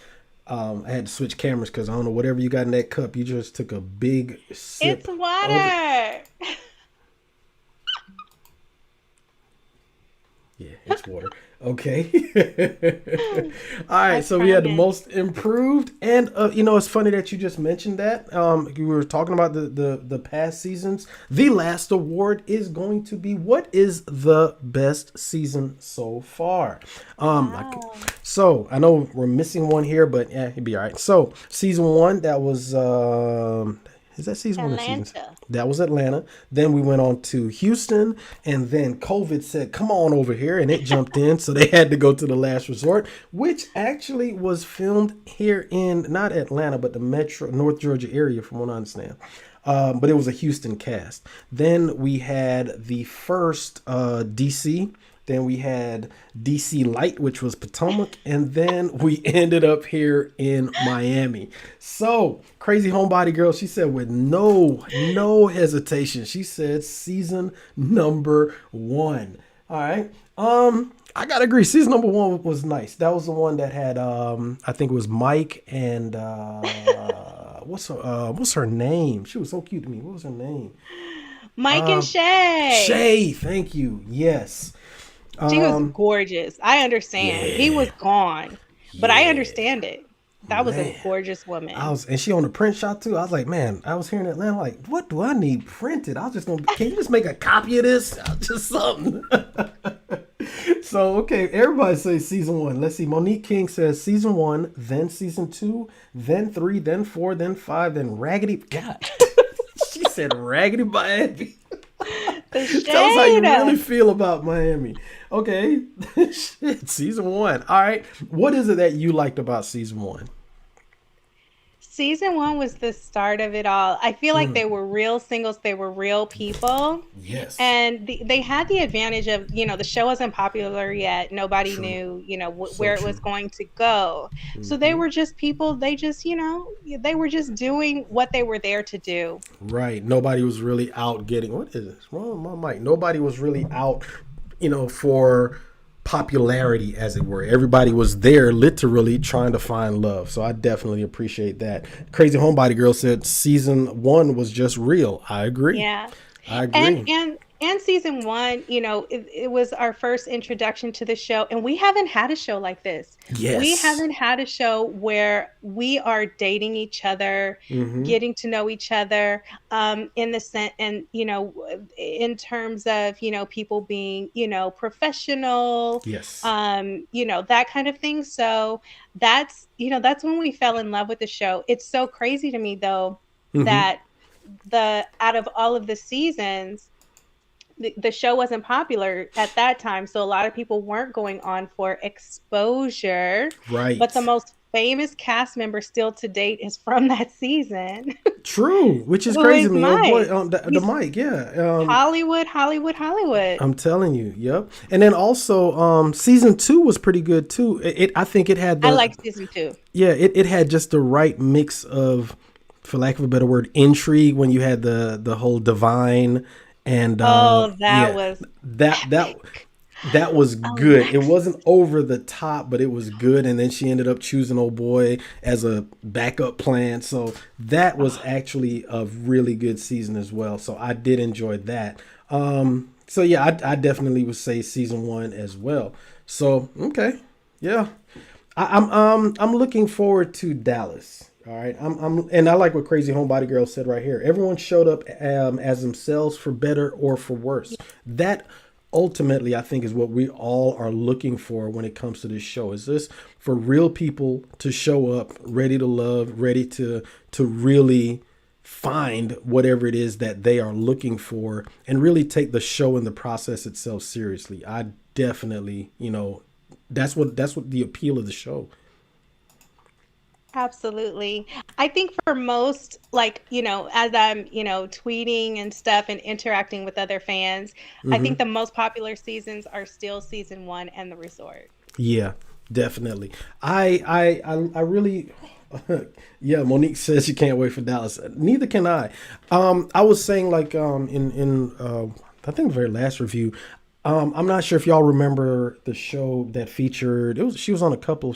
I had to switch cameras because I don't know whatever you got in that cup. You just took a big It's sip of it. water. Yeah, it's water. Okay. All I right. So we had the promise. most improved, and it's funny that you just mentioned that. We were talking about the past seasons. The last award is going to be what is the best season so far. Wow. So I know we're missing one here, but yeah, it'd be all right. So season one, that was is that season one or season? Atlanta. That was Atlanta. Then we went on to Houston, and then COVID said, "Come on over here," and it jumped in, so they had to go to the last resort, which actually was filmed here in not Atlanta, but the Metro North Georgia area, from what I understand. But it was a Houston cast. Then we had the first DC. Then we had DC Light, which was Potomac, and then we ended up here in Miami. So, Crazy Homebody Girl, she said with no hesitation, she said season number one. All right. I gotta agree. Season number one was nice. That was the one that had I think it was Mike and what's her name? She was so cute to me. What was her name? Mike and Shay. Shay, thank you. Yes. She was gorgeous. I understand. He Yeah. was gone, but I Yeah. understand it. That was a Man. gorgeous woman. And she on the print shot too. I was like, man, I was here in Atlanta, like, what do I need printed? I was just gonna, can you just make a copy of this? Just something. So, okay, everybody says season one. Let's see. Monique King says season one, then season two, then three, then four, then five, then Raggedy. God. She said Raggedy Miami. The Tell us how you shade. really feel about Miami. Okay. Shit, season one. All right. What is it that you liked about season one? Season one was the start of it all. I feel like they were real singles. They were real people. Yes. And they had the advantage of, the show wasn't popular yet. Nobody True. knew, So where it true. was going to go. So they were just people. They just, they were just doing what they were there to do. Right. Nobody was really out getting, what is this? Wrong with my mic. Nobody was really out, for popularity, as it were. Everybody was there literally trying to find love. So I definitely appreciate that. Crazy Homebody Girl said season one was just real. I agree. Yeah. I agree. And season one, it was our first introduction to the show, and we haven't had a show like this. Yes. We haven't had a show where we are dating each other, getting to know each other, in the sense, and in terms of people being professional, Yes. that kind of thing. So that's when we fell in love with the show. It's so crazy to me though that out of all of the seasons, the show wasn't popular at that time, so a lot of people weren't going on for exposure. Right. But the most famous cast member still to date is from that season. True, which is Who crazy is to me. Mike? Oh boy, the mic, yeah. Hollywood. I'm telling you, yep. And then also, season two was pretty good too. I think it had I like season two. Yeah, it had just the right mix of, for lack of a better word, intrigue when you had the whole divine and that was that was good. It wasn't over the top, but it was good. And then she ended up choosing old boy as a backup plan. So that was actually a really good season as well. So I did enjoy that. So yeah, I definitely would say season one as well. So okay, yeah, I'm looking forward to Dallas. All right, and I like what Crazy Homebody Girl said right here. Everyone showed up as themselves, for better or for worse. That ultimately I think is what we all are looking for when it comes to this show. Is this for real people to show up ready to love, ready to really find whatever it is that they are looking for and really take the show and the process itself seriously. I definitely, that's what the appeal of the show. Absolutely. I think for most, like, as I'm, tweeting and stuff and interacting with other fans, I think Hmm. the most popular seasons are still season one and the resort. Yeah, definitely. I really, yeah. Monique says she can't wait for Dallas. Neither can I. I was saying like in I think the very last review. I'm not sure if y'all remember the show that featured. She was on a couple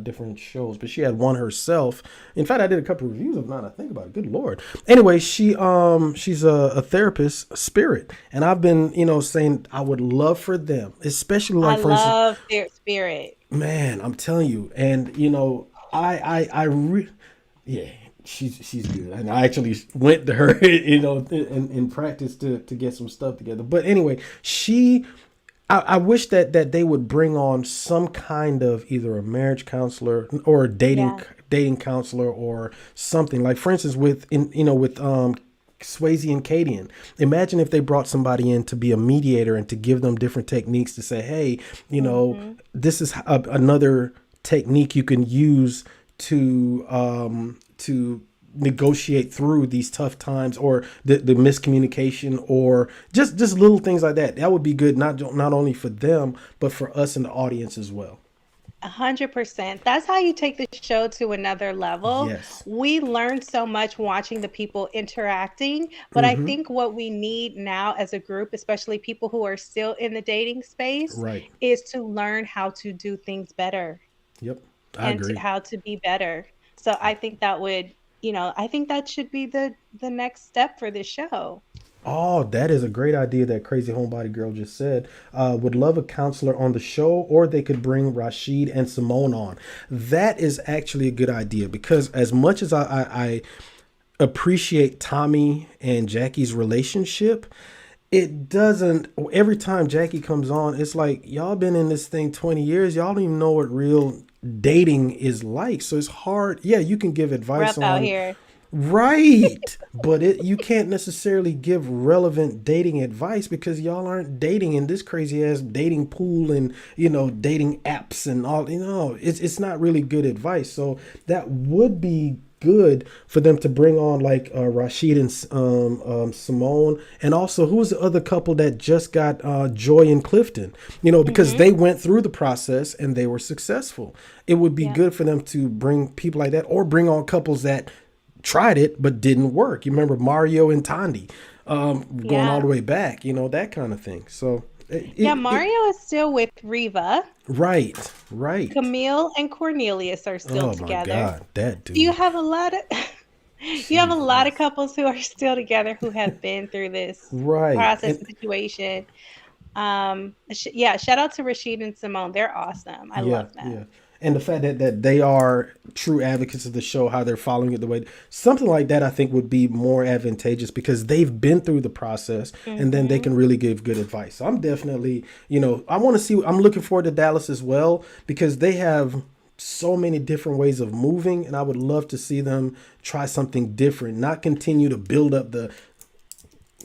different shows, but she had one herself. In fact, I did a couple reviews of. Now that I think about it, good lord. Anyway, she's a therapist, Spirit, and I've been saying I would love for them, especially I like for instance. love their spirit. Man, I'm telling you, and yeah, she's good, and I actually went to her, in practice to get some stuff together. But anyway, I wish that they would bring on some kind of either a marriage counselor or a dating Yeah. dating counselor or something like, for instance, with Swayze and Cadian. Imagine if they brought somebody in to be a mediator and to give them different techniques to say, hey, Hmm. this is another technique you can use to negotiate through these tough times or the miscommunication or just little things like that. That would be good, not only for them, but for us in the audience as well. 100%. That's how you take the show to another level. Yes. We learned so much watching the people interacting, but I Mm-hmm. think what we need now as a group, especially people who are still in the dating space, Right. is to learn how to do things better Yep. I and agree. how to be better. So I think that would, I think that should be the next step for this show. Oh, that is a great idea that Crazy Homebody Girl just said. Would love a counselor on the show, or they could bring Rashid and Simone on. That is actually a good idea because as much as I appreciate Tommy and Jackie's relationship, it doesn't. Every time Jackie comes on, it's like y'all been in this thing 20 years. Y'all don't even know what real dating is like. So it's hard. Yeah, you can give advice Rough out on. here. Right. But you can't necessarily give relevant dating advice because y'all aren't dating in this crazy ass dating pool and dating apps and all. It's not really good advice. So that would be good for them to bring on like Rashid and Simone, and also who's the other couple that just got Joy and Clifton, because Hmm. they went through the process and they were successful. It would be Yeah. good for them to bring people like that or bring on couples that tried it but didn't work. You remember Mario and Tandy, going all the Yeah. way back, that kind of thing. So Yeah, it Mario is still with Riva. right, right. Camille and Cornelius are still Oh my together. God, that You dude. have a lot of you have a lot of Jesus. couples who are still together who have been through this Right. process and situation. Yeah, shout out to Rashid and Simone. They're awesome. I Yeah, love them. yeah. And the fact that they are true advocates of the show, how they're following it the way something like that, I think would be more advantageous because they've been through the process and then they Hmm. can really give good advice. So I'm definitely, I want to see, I'm looking forward to Dallas as well because they have so many different ways of moving and I would love to see them try something different, not continue to build up the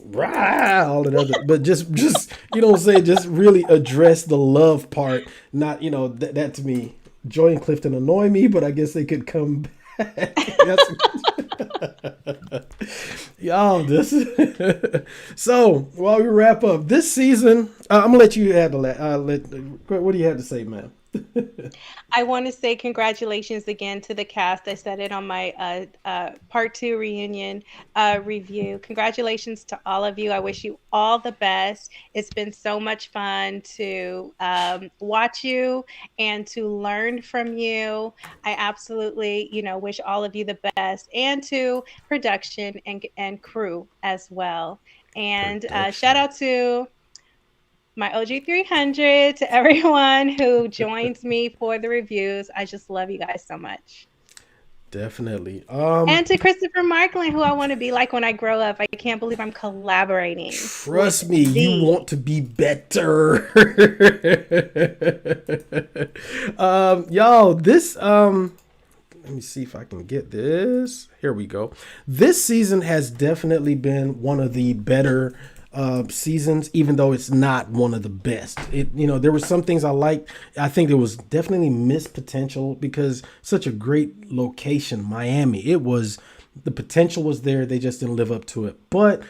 rah, all that other, but just what I'm saying, just really address the love part. Not that to me, Joy and Clifton annoy me, but I guess they could come back. That's y'all. This so while we wrap up this season, I'm gonna let you add the what do you have to say, man? I want to say congratulations again to the cast. I said it on my part two reunion review. Congratulations to all of you. I wish you all the best. It's been so much fun to watch you and to learn from you. I absolutely, wish all of you the best, and to production and crew as well. And shout Production. out to my OG 300, to everyone who joins me for the reviews. I just love you guys so much. Definitely. And to Christopher Markland, who I want to be like when I grow up. I can't believe I'm collaborating. Trust me, you want to be better. Y'all, this let me see if I can get this. Here we go. This season has definitely been one of the better seasons, even though it's not one of the best. There were some things I liked. I think there was definitely missed potential because such a great location, Miami. The potential was there. They just didn't live up to it. But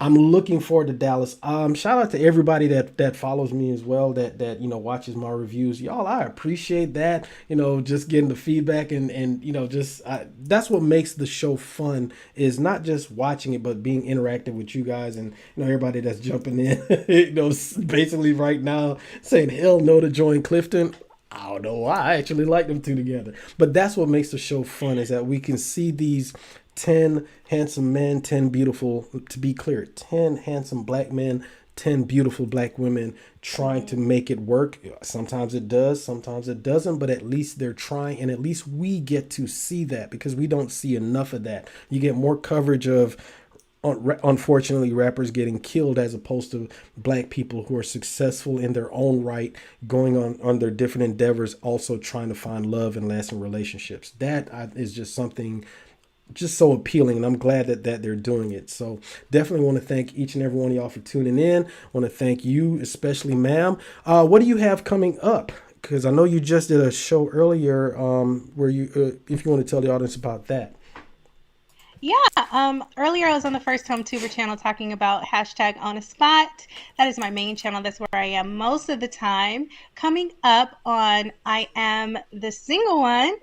I'm looking forward to Dallas. Shout out to everybody that follows me as well, that watches my reviews. Y'all, I appreciate that. Just getting the feedback and that's what makes the show fun, is not just watching it, but being interactive with you guys and everybody that's jumping in. Basically right now saying hell no to join Clifton. I don't know why. I actually like them two together. But that's what makes the show fun, is that we can see these 10 handsome men, 10 beautiful, to be clear, 10 handsome black men, 10 beautiful black women trying to make it work. Sometimes it does, sometimes it doesn't, but at least they're trying, and at least we get to see that, because we don't see enough of that. You get more coverage of, unfortunately, rappers getting killed as opposed to black people who are successful in their own right, going on their different endeavors, also trying to find love and lasting relationships. That is just something just so appealing, and I'm glad that they're doing it. So definitely want to thank each and every one of y'all for tuning in. Want to thank you, especially ma'am. What do you have coming up? Because I know you just did a show earlier where you, if you want to tell the audience about that. Yeah, earlier I was on the First Home Tuber channel talking about hashtag on a spot. That is my main channel. That's where I am most of the time. Coming up on I Am the Single One,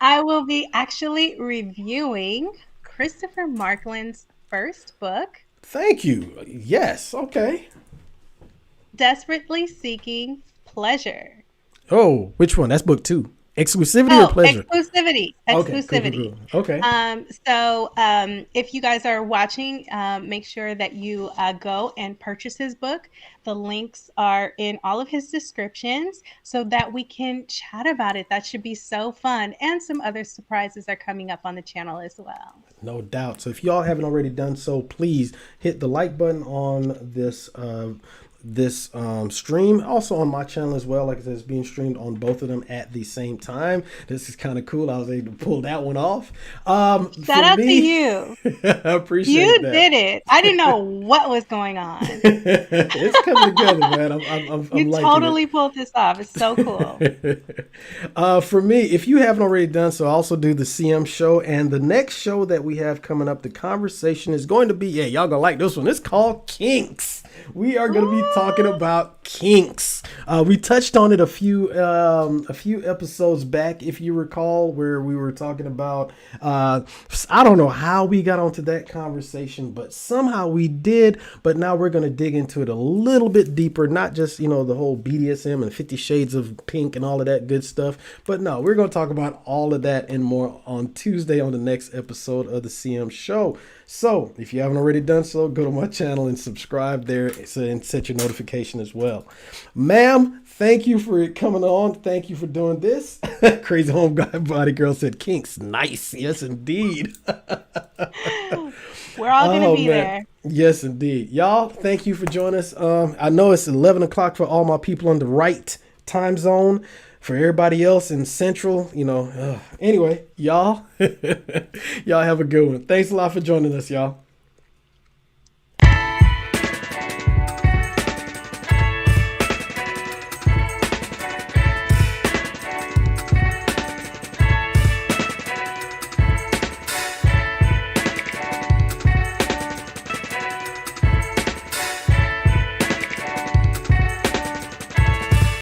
I will be actually reviewing Christopher Markland's first book. Thank you. Yes. Okay. Desperately Seeking Pleasure. Oh, which one? That's book 2. Exclusivity or pleasure? Exclusivity. Exclusivity. Okay. So if you guys are watching, make sure that you go and purchase his book. The links are in all of his descriptions so that we can chat about it. That should be so fun. And some other surprises are coming up on the channel as well. No doubt. So if y'all haven't already done so, please hit the like button on this stream, also on my channel as well. Like I said, it's being streamed on both of them at the same time. This is kind of cool. I was able to pull that one off. Shout out to you. I appreciate you that. did it. I didn't know what was going on. It's coming together, man. I'm you liking totally it. pulled this off. It's so cool. For me, if you haven't already done so, I also do the CM show, and the next show that we have coming up, the conversation is going to be, y'all gonna like this one. It's called Kinks. We are going to be talking about kinks. We touched on it a few episodes back, if you recall, where we were talking about, I don't know how we got onto that conversation, but somehow we did. But now we're going to dig into it a little bit deeper, not just, the whole BDSM and 50 Shades of Pink and all of that good stuff. But no, we're going to talk about all of that and more on Tuesday on the next episode of the CM show. So if you haven't already done so, go to my channel and subscribe there and set your notification as well. Ma'am, thank you for coming on. Thank you for doing this. Crazy Home Guy Body Girl said kinks. Nice. Yes, indeed. We're all going to be there. Yes, indeed. Y'all, thank you for joining us. I know it's 11 o'clock for all my people on the right time zone. For everybody else in Central, anyway, y'all, y'all have a good one. Thanks a lot for joining us, y'all.